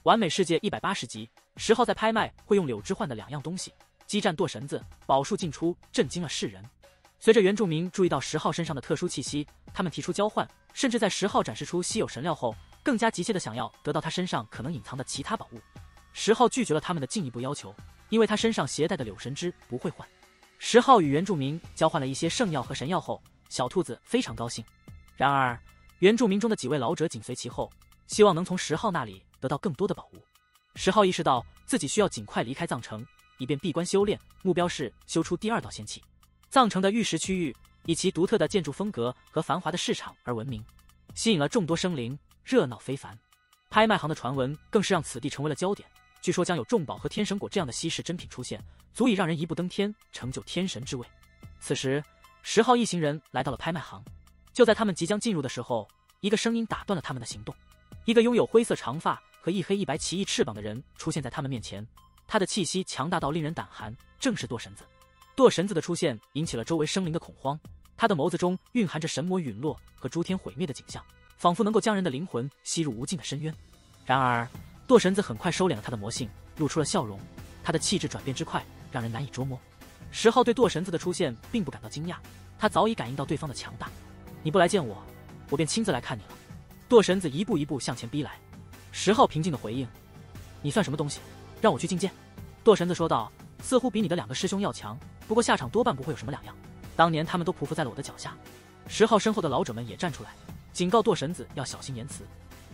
完美世界180集，10号在拍卖会用柳枝换的2样东西，激战剁绳子，宝术尽出，震惊了世人。随着原住民注意到10号身上的特殊气息，他们提出交换，甚至在10号展示出稀有神料后，更加急切地想要得到他身上可能隐藏的其他宝物。10号拒绝了他们的进一步要求，因为他身上携带的柳神枝不会换。10号与原住民交换了一些圣药和神药后，小兔子非常高兴。然而，原住民中的几位老者紧随其后，希望能从10号那里得到更多的宝物。10号意识到自己需要尽快离开藏城，以便闭关修炼，目标是修出第2道仙气。藏城的玉石区域以其独特的建筑风格和繁华的市场而闻名，吸引了众多生灵，热闹非凡。拍卖行的传闻更是让此地成为了焦点，据说将有重宝和天神果这样的稀世珍品出现，足以让人一步登天，成就天神之位。此时10号一行人来到了拍卖行，就在他们即将进入的时候，一个声音打断了他们的行动。一个拥有灰色长发和一黑一白奇异翅膀的人出现在他们面前，他的气息强大到令人胆寒，正是剁神子。剁神子的出现引起了周围生灵的恐慌，他的眸子中蕴含着神魔陨落和诸天毁灭的景象，仿佛能够将人的灵魂吸入无尽的深渊。然而剁神子很快收敛了他的魔性，露出了笑容，他的气质转变之快让人难以捉摸。10号对剁神子的出现并不感到惊讶，他早已感应到对方的强大。你不来见我，我便亲自来看你了。剁神子一步一步向前逼来。10号平静地回应，你算什么东西，让我去觐见？剁神子说道，似乎比你的2个师兄要强，不过下场多半不会有什么两样，当年他们都匍匐在了我的脚下。10号身后的老者们也站出来，警告剁神子要小心言辞。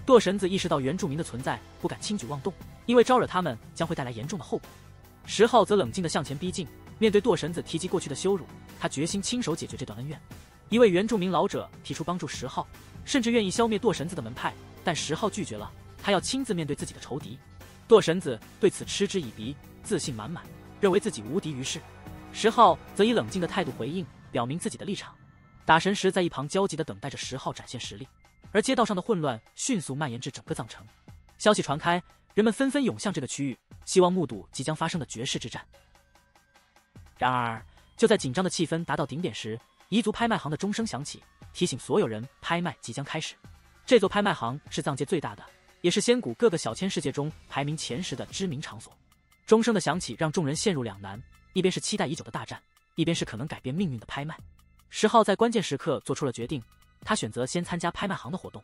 剁神子意识到原住民的存在，不敢轻举妄动，因为招惹他们将会带来严重的后果。10号则冷静地向前逼近，面对剁神子提及过去的羞辱，他决心亲手解决这段恩怨。一位原住民老者提出帮助10号，甚至愿意消灭剁神子的门派，但10号拒绝了，他要亲自面对自己的仇敌。剁神子对此嗤之以鼻，自信满满，认为自己无敌于世。10号则以冷静的态度回应，表明自己的立场。打神石在一旁焦急地等待着10号展现实力，而街道上的混乱迅速蔓延至整个藏城。消息传开，人们纷纷涌向这个区域，希望目睹即将发生的绝世之战。然而，就在紧张的气氛达到顶点时，彝族拍卖行的钟声响起，提醒所有人拍卖即将开始。这座拍卖行是藏界最大的，也是仙谷各个小千世界中排名前10的知名场所。钟声的响起让众人陷入两难，一边是期待已久的大战，一边是可能改变命运的拍卖。10号在关键时刻做出了决定，他选择先参加拍卖行的活动，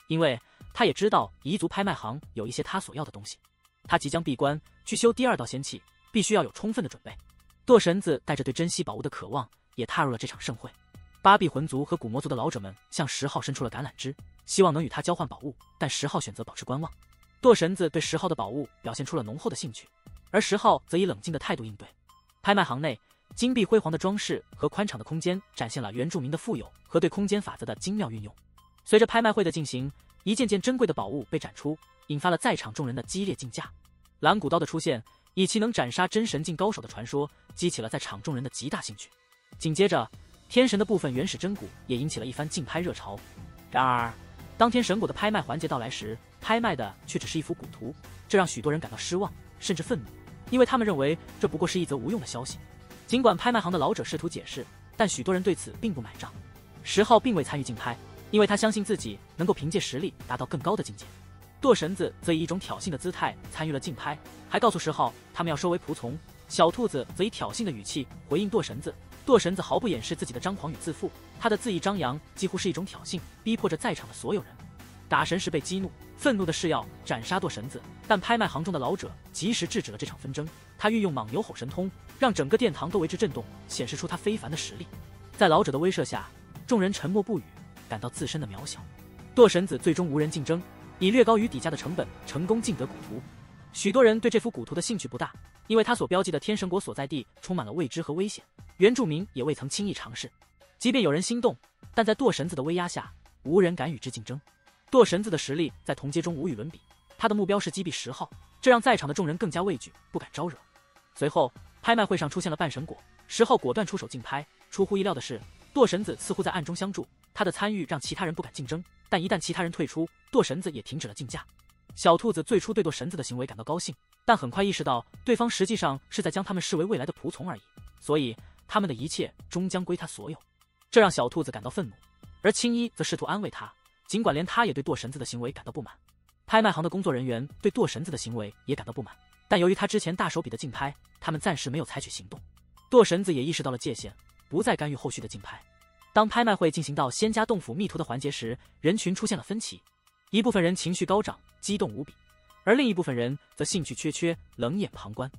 因为他也知道彝族拍卖行有一些他所要的东西。他即将闭关去修第2道仙气，必须要有充分的准备。剁神子带着对珍稀宝物的渴望，也踏入了这场盛会。巴比魂族和古魔族的老者们向10号伸出了橄榄枝，希望能与他交换宝物，但10号选择保持观望。剁神子对10号的宝物表现出了浓厚的兴趣，而10号则以冷静的态度应对。拍卖行内，金碧辉煌的装饰和宽敞的空间展现了原住民的富有和对空间法则的精妙运用。随着拍卖会的进行，一件件珍贵的宝物被展出，引发了在场众人的激烈竞价。蓝骨刀的出现，以其能斩杀真神境高手的传说，激起了在场众人的极大兴趣。紧接着，天神的部分原始真骨也引起了一番竞拍热潮。然而，当天神骨的拍卖环节到来时，拍卖的却只是一幅古图，这让许多人感到失望，甚至愤怒，因为他们认为这不过是一则无用的消息。尽管拍卖行的老者试图解释，但许多人对此并不买账。10号并未参与竞拍，因为他相信自己能够凭借实力达到更高的境界。剁神子则以一种挑衅的姿态参与了竞拍，还告诉10号他们要收为仆从。小兔子则以挑衅的语气回应剁神子，剁神子毫不掩饰自己的张狂与自负，他的恣意张扬几乎是一种挑衅，逼迫着在场的所有人。打神石被激怒，愤怒的誓要斩杀剁神子，但拍卖行中的老者及时制止了这场纷争。他运用牦牛吼神通，让整个殿堂都为之震动，显示出他非凡的实力。在老者的威慑下，众人沉默不语，感到自身的渺小。剁神子最终无人竞争，以略高于底价的成本成功竞得古图。许多人对这幅古图的兴趣不大，因为他所标记的天神国所在地充满了未知和危险，原住民也未曾轻易尝试。即便有人心动，但在剁神子的威压下，无人敢与之竞争。剁神子的实力在同阶中无与伦比，他的目标是击毙10号，这让在场的众人更加畏惧，不敢招惹。随后，拍卖会上出现了半神果，10号果断出手竞拍。出乎意料的是，剁神子似乎在暗中相助，他的参与让其他人不敢竞争，但一旦其他人退出，剁神子也停止了竞价。小兔子最初对剁神子的行为感到高兴，但很快意识到对方实际上是在将他们视为未来的仆从而已，所以他们的一切终将归他所有。这让小兔子感到愤怒，而青衣则试图安慰他，尽管连他也对剁神子的行为感到不满。拍卖行的工作人员对舵神子的行为也感到不满，但由于他之前大手笔的竞拍，他们暂时没有采取行动。舵神子也意识到了界限，不再干预后续的竞拍。当拍卖会进行到仙家洞府密图的环节时，人群出现了分歧，一部分人情绪高涨，激动无比，而另一部分人则兴趣缺缺，冷眼旁观。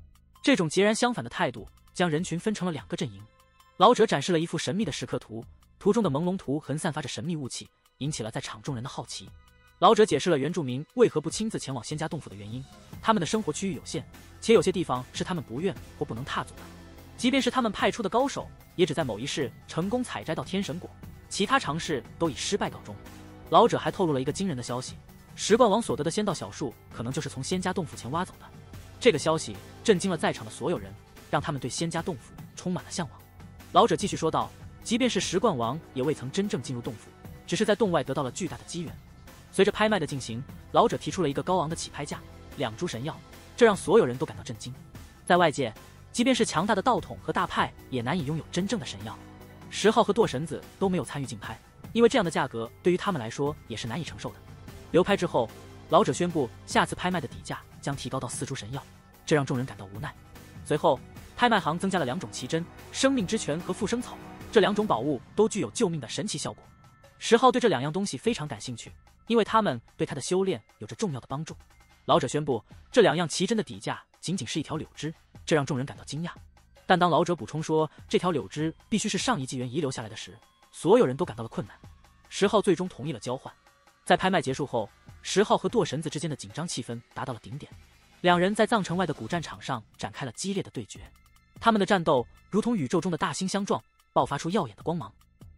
这种截然相反的态度将人群分成了2个阵营。老者展示了一幅神秘的石刻图，图中的朦胧图痕散发着神秘雾气，引起了在场众人的好奇。老者解释了原住民为何不亲自前往仙家洞府的原因，他们的生活区域有限，且有些地方是他们不愿或不能踏足的。即便是他们派出的高手，也只在某一世成功采摘到天神果，其他尝试都以失败告终。老者还透露了一个惊人的消息，石冠王所得的仙道小树可能就是从仙家洞府前挖走的。这个消息震惊了在场的所有人，让他们对仙家洞府充满了向往。老者继续说道，即便是石冠王也未曾真正进入洞府，只是在洞外得到了巨大的机缘。随着拍卖的进行，老者提出了一个高昂的起拍价，2株神药，这让所有人都感到震惊。在外界，即便是强大的道统和大派也难以拥有真正的神药。石浩和舵神子都没有参与竞拍，因为这样的价格对于他们来说也是难以承受的。流拍之后，老者宣布下次拍卖的底价将提高到4株神药，这让众人感到无奈。随后，拍卖行增加了2种奇珍，生命之泉和复生草，这2种宝物都具有救命的神奇效果。石浩对这2样东西非常感兴趣，因为他们对他的修炼有着重要的帮助。老者宣布这2样奇珍的底价仅仅是一条柳枝，这让众人感到惊讶。但当老者补充说这条柳枝必须是上一纪元遗留下来的时，所有人都感到了困难。石浩最终同意了交换。在拍卖结束后，石浩和舵神子之间的紧张气氛达到了顶点，2人在藏城外的古战场上展开了激烈的对决。他们的战斗如同宇宙中的大星相撞，爆发出耀眼的光芒。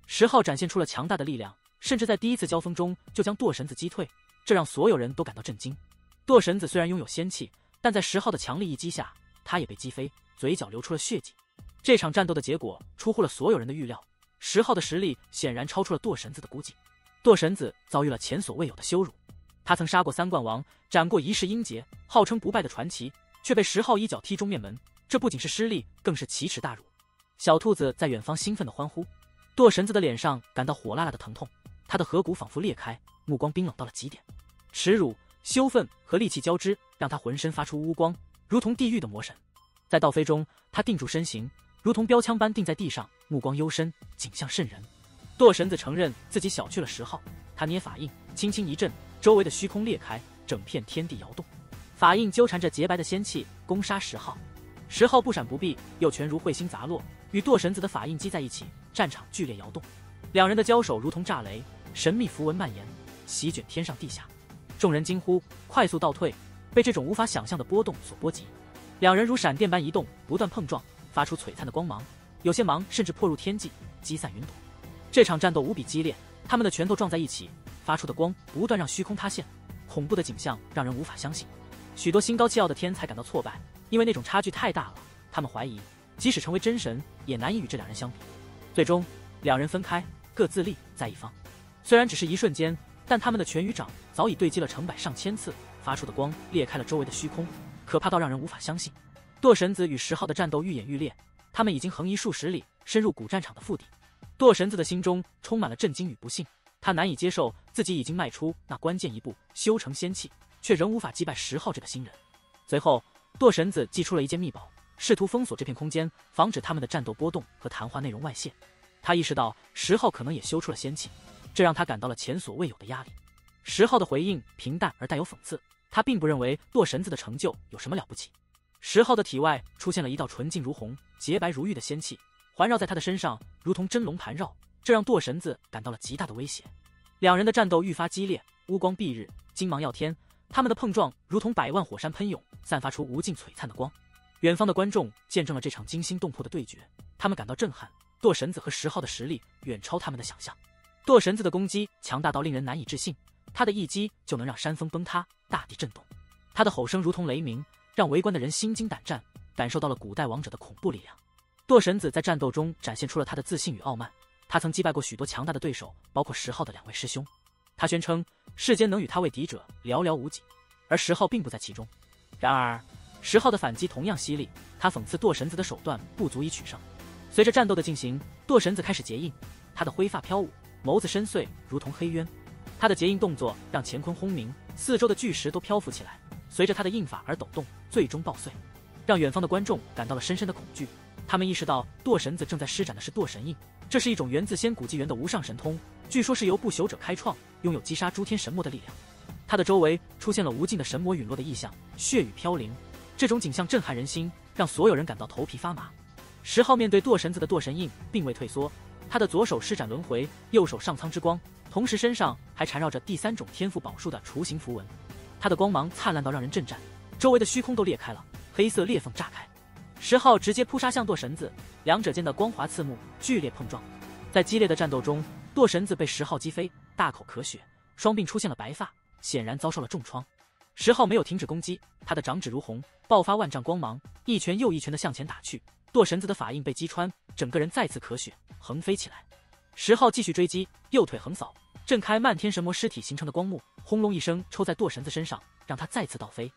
石浩展现出了强大的力量，甚至在第一次交锋中就将舵神子击退，这让所有人都感到震惊。舵神子虽然拥有仙气，但在石浩的强力一击下，他也被击飞，嘴角流出了血迹。这场战斗的结果出乎了所有人的预料，石浩的实力显然超出了舵神子的估计。舵神子遭遇了前所未有的羞辱，他曾杀过3冠王，斩过1世英杰，号称不败的传奇，却被石浩一脚踢中面门，这不仅是失利，更是奇耻大辱。小兔子在远方兴奋地欢呼，舵神子的脸上感到火辣辣的疼痛，他的颌骨仿佛裂开，目光冰冷到了极点。耻辱、羞愤和戾气交织，让他浑身发出乌光，如同地狱的魔神。在倒飞中，他定住身形，如同标枪般定在地上，目光幽深，景象瘆人。舵神子承认自己小觑了石浩，他捏法印，轻轻一震，周围的虚空裂开，整片天地摇动。法印纠缠着洁白的仙气，攻杀石浩。石浩不闪不避，右拳如彗星砸落，与舵神子的法印击在一起，战场剧烈摇动。2人的交手如同炸雷，神秘符文蔓延，席卷天上地下。众人惊呼，快速倒退，被这种无法想象的波动所波及。2人如闪电般移动，不断碰撞，发出璀璨的光芒，有些芒甚至破入天际，击散云朵。这场战斗无比激烈，他们的拳头撞在一起，发出的光不断让虚空塌陷，恐怖的景象让人无法相信。许多心高气傲的天才感到挫败，因为那种差距太大了，他们怀疑即使成为真神也难以与这2人相比。最终2人分开，各自立在一方。虽然只是一瞬间，但他们的拳与掌早已对击了成百上千次，发出的光裂开了周围的虚空，可怕到让人无法相信。舵神子与石浩的战斗愈演愈烈，他们已经横移数十里，深入古战场的腹地。舵神子的心中充满了震惊与不幸，他难以接受自己已经迈出那关键一步，修成仙气，却仍无法击败石浩这个新人。随后，舵神子祭出了一件秘宝，试图封锁这片空间，防止他们的战斗波动和谈话内容外泄。他意识到石浩可能也修出了仙气，这让他感到了前所未有的压力。石浩的回应平淡而带有讽刺，他并不认为舵神子的成就有什么了不起。石浩的体外出现了一道纯净如红、洁白如玉的仙气，环绕在他的身上，如同真龙盘绕，这让舵神子感到了极大的威胁。2人的战斗愈发激烈，乌光蔽日，金芒耀天，他们的碰撞如同100万火山喷涌，散发出无尽璀璨的光。远方的观众见证了这场惊心动魄的对决，他们感到震撼，舵神子和石浩的实力远超他们的想象。舵神子的攻击强大到令人难以置信，他的一击就能让山峰崩塌，大地震动。他的吼声如同雷鸣，让围观的人心惊胆战，感受到了古代王者的恐怖力量。舵神子在战斗中展现出了他的自信与傲慢，他曾击败过许多强大的对手，包括石浩的2位师兄。他宣称世间能与他为敌者寥寥无几，而石浩并不在其中。然而石浩的反击同样犀利，他讽刺舵神子的手段不足以取胜。随着战斗的进行，舵神子开始结印，他的灰发飘舞，眸子深邃如同黑渊。他的结印动作让乾坤轰鸣，四周的巨石都漂浮起来，随着他的印法而抖动，最终爆碎，让远方的观众感到了深深的恐惧。他们意识到堕神子正在施展的是堕神印，这是一种源自仙古纪元的无上神通，据说是由不朽者开创，拥有击杀诸天神魔的力量。他的周围出现了无尽的神魔陨落的异象，血雨飘零，这种景象震撼人心，让所有人感到头皮发麻。10号面对堕神子的堕神印并未退缩，他的左手施展轮回，右手上苍之光，同时身上还缠绕着第3种天赋宝术的雏形符文。他的光芒灿烂到让人震颤，周围的虚空都裂开了，黑色裂缝炸开。10号直接扑杀向堕神子，两者间的光华刺目，剧烈碰撞。在激烈的战斗中，堕神子被10号击飞，大口咳血，双鬓出现了白发，显然遭受了重创。10号没有停止攻击，他的掌指如虹，爆发万丈光芒，一拳又一拳的向前打去。堕神子的法印被击穿，整个人再次咳血，横飞起来。10号继续追击，右腿横扫，震开漫天神魔尸体形成的光幕，轰隆一声抽在堕神子身上，让他再次倒飞。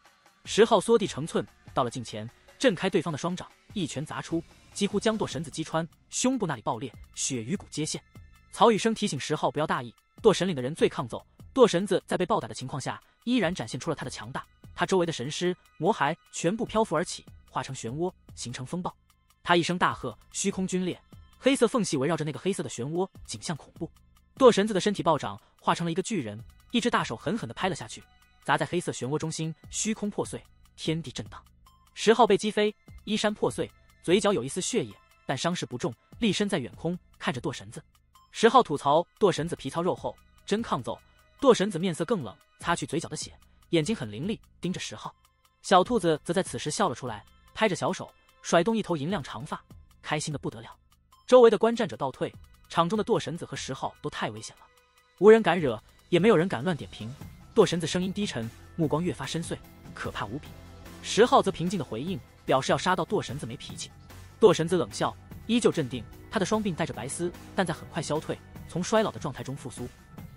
10号缩地成寸，到了近前，震开对方的双掌，一拳砸出，几乎将堕神子击穿，胸部那里爆裂，血鱼骨接线。曹雨生提醒10号不要大意，堕神岭的人最抗揍，堕神子在被暴打的情况下，依然展现出了他的强大。他周围的神尸、魔骸全部漂浮而起，化成漩涡，形成风暴。他一声大喝，虚空皲裂，黑色缝隙围绕着那个黑色的漩涡，景象恐怖。堕神子的身体暴涨，化成了一个巨人，一只大手狠狠地拍了下去，砸在黑色漩涡中心，虚空破碎，天地震荡。10号被击飞，衣衫破碎，嘴角有一丝血液，但伤势不重，立身在远空，看着堕神子。10号吐槽堕神子皮糙肉厚，真抗揍。堕神子面色更冷，擦去嘴角的血，眼睛很凌厉，盯着10号。小兔子则在此时笑了出来，拍着小手，甩动一头银亮长发，开心的不得了。周围的观战者倒退，场中的堕神子和10号都太危险了，无人敢惹，也没有人敢乱点评。堕神子声音低沉，目光越发深邃，可怕无比。10号则平静的回应，表示要杀到堕神子没脾气。堕神子冷笑，依旧镇定，他的双鬓带着白丝，但在很快消退，从衰老的状态中复苏。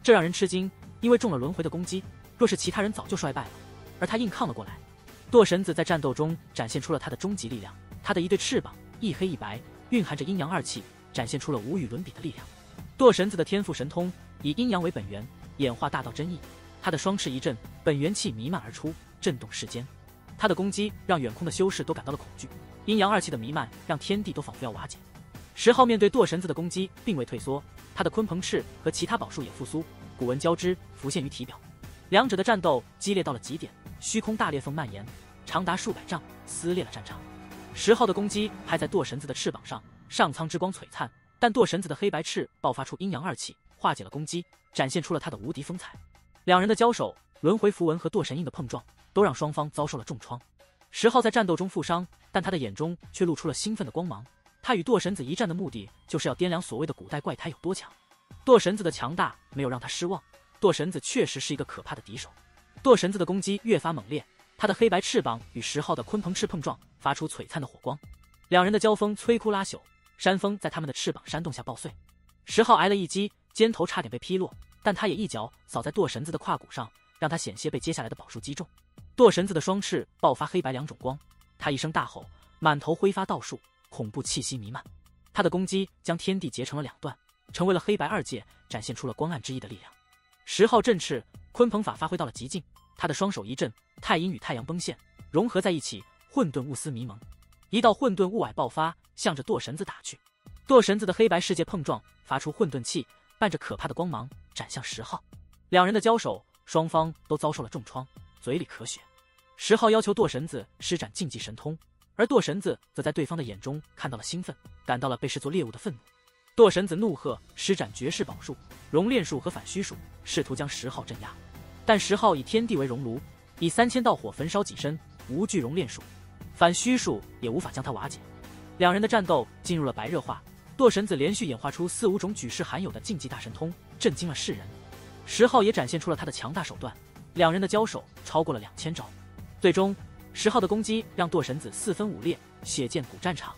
这让人吃惊，因为中了轮回的攻击，若是其他人早就衰败了，而他硬抗了过来。堕神子在战斗中展现出了他的终极力量，他的一对翅膀一黑一白，蕴含着阴阳二气，展现出了无与伦比的力量。堕神子的天赋神通以阴阳为本源，演化大道真意，他的双翅一震，本源气弥漫而出，震动世间。他的攻击让远空的修士都感到了恐惧，阴阳二气的弥漫让天地都仿佛要瓦解。10号面对堕神子的攻击并未退缩，他的鲲鹏翅和其他宝术也复苏，古文交织浮现于体表。两者的战斗激烈到了极点，虚空大裂缝蔓延，长达数百丈，撕裂了战场。10号的攻击还在堕神子的翅膀上，上苍之光璀璨，但堕神子的黑白翅爆发出阴阳二气，化解了攻击，展现出了他的无敌风采。两人的交手，轮回符文和堕神印的碰撞，都让双方遭受了重创。10号在战斗中负伤，但他的眼中却露出了兴奋的光芒。他与堕神子一战的目的，就是要掂量所谓的古代怪胎有多强。堕神子的强大没有让他失望，堕神子确实是一个可怕的敌手。堕神子的攻击越发猛烈，他的黑白翅膀与10号的鲲鹏翅碰撞，发出璀璨的火光。两人的交锋摧枯拉朽，山峰在他们的翅膀扇动下爆碎。10号挨了一击，肩头差点被劈落，但他也一脚扫在堕神子的胯骨上，让他险些被接下来的宝术击中。堕神子的双翅爆发黑白两种光，他一声大吼，满头挥发道术，恐怖气息弥漫。他的攻击将天地截成了两段，成为了黑白二界，展现出了光暗之意的力量。10号振翅，鲲鹏法发挥到了极境，他的双手一震，太阴与太阳崩现，融合在一起，混沌雾丝迷蒙。一道混沌雾霭爆发，向着堕神子打去。堕神子的黑白世界碰撞，发出混沌气，伴着可怕的光芒，斩向10号。两人的交手，双方都遭受了重创，嘴里咳血。10号要求堕神子施展禁忌神通，而堕神子则在对方的眼中看到了兴奋，感到了被视作猎物的愤怒。堕神子怒喝，施展绝世宝术熔炼术和反虚术，试图将10号镇压。但10号以天地为熔炉，以3000道火焚烧己身，无惧熔炼术，反虚术也无法将他瓦解。两人的战斗进入了白热化，堕神子连续演化出4、5种举世罕有的禁忌大神通，震惊了世人。10号也展现出了他的强大手段，两人的交手超过了2000招。最终10号的攻击让堕神子4分5裂，血溅古战场。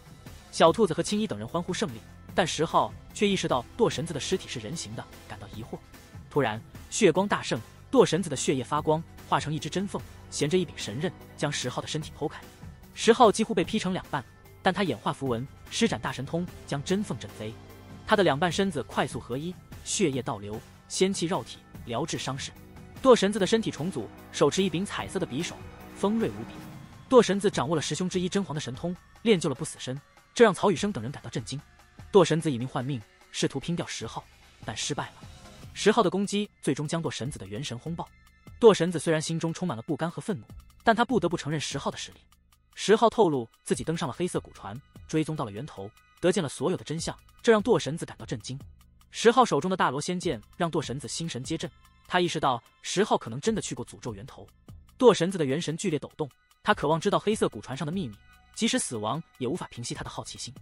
小兔子和青衣等人欢呼胜利，但10号却意识到堕神子的尸体是人形的，感到疑惑。突然血光大盛，堕神子的血液发光，化成一只针缝，衔着一柄神刃，将10号的身体剖开。10号几乎被劈成两半，但他演化符文，施展大神通，将针缝震飞。他的两半身子快速合一，血液倒流，仙气绕体，疗治伤势。舵神子的身体重组，手持一柄彩色的匕首，锋锐无比。舵神子掌握了十凶之一真皇的神通，练就了不死身，这让曹雨生等人感到震惊。舵神子以命换命，试图拼掉10号，但失败了。10号的攻击最终将舵神子的元神轰爆。舵神子虽然心中充满了不甘和愤怒，但他不得不承认10号的实力。10号透露自己登上了黑色古船，追踪到了源头，得见了所有的真相，这让舵神子感到震惊。10号手中的大罗仙剑让舵神子心神皆震，他意识到10号可能真的去过诅咒源头。舵神子的元神剧烈抖动，他渴望知道黑色古船上的秘密，即使死亡也无法平息他的好奇心。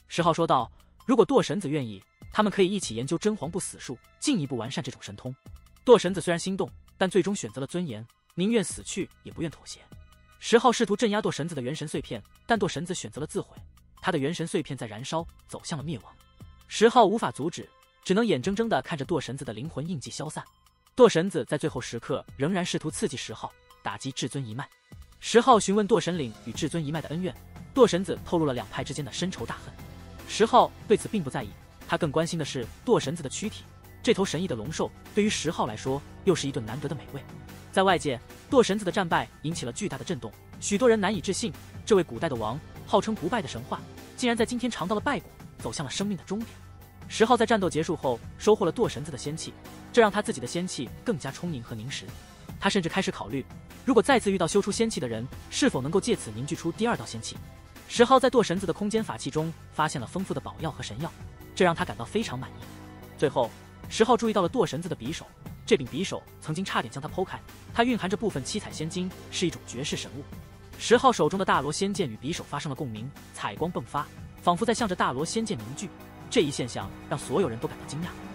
10号说道，如果舵神子愿意，他们可以一起研究真皇不死术，进一步完善这种神通。舵神子虽然心动，但最终选择了尊严，宁愿死去也不愿妥协。10号试图镇压舵神子的元神碎片，但舵神子选择了自毁，他的元神碎片在燃烧，走向了灭亡。10号无法阻止，只能眼睁睁地看着舵神子的灵魂印记消散。舵神子在最后时刻仍然试图刺激10号，打击至尊一脉。10号询问舵神领与至尊一脉的恩怨，舵神子透露了两派之间的深仇大恨。10号对此并不在意，他更关心的是舵神子的躯体。这头神异的龙兽对于10号来说又是一顿难得的美味。在外界，舵神子的战败引起了巨大的震动，许多人难以置信，这位古代的王，号称不败的神话，竟然在今天尝到了败果，走向了生命的终点。10号在战斗结束后收获了舵神子的仙气，这让他自己的仙气更加充盈和凝实。他甚至开始考虑，如果再次遇到修出仙气的人，是否能够借此凝聚出第2道仙气。10号在舵神子的空间法器中发现了丰富的宝药和神药，这让他感到非常满意。最后，10号注意到了舵神子的匕首，这柄匕首曾经差点将他剖开，它蕴含着部分七彩仙晶，是一种绝世神物。10号手中的大罗仙剑与匕首发生了共鸣，彩光迸发，仿佛在向着大罗仙剑凝聚。这一现象让所有人都感到惊讶。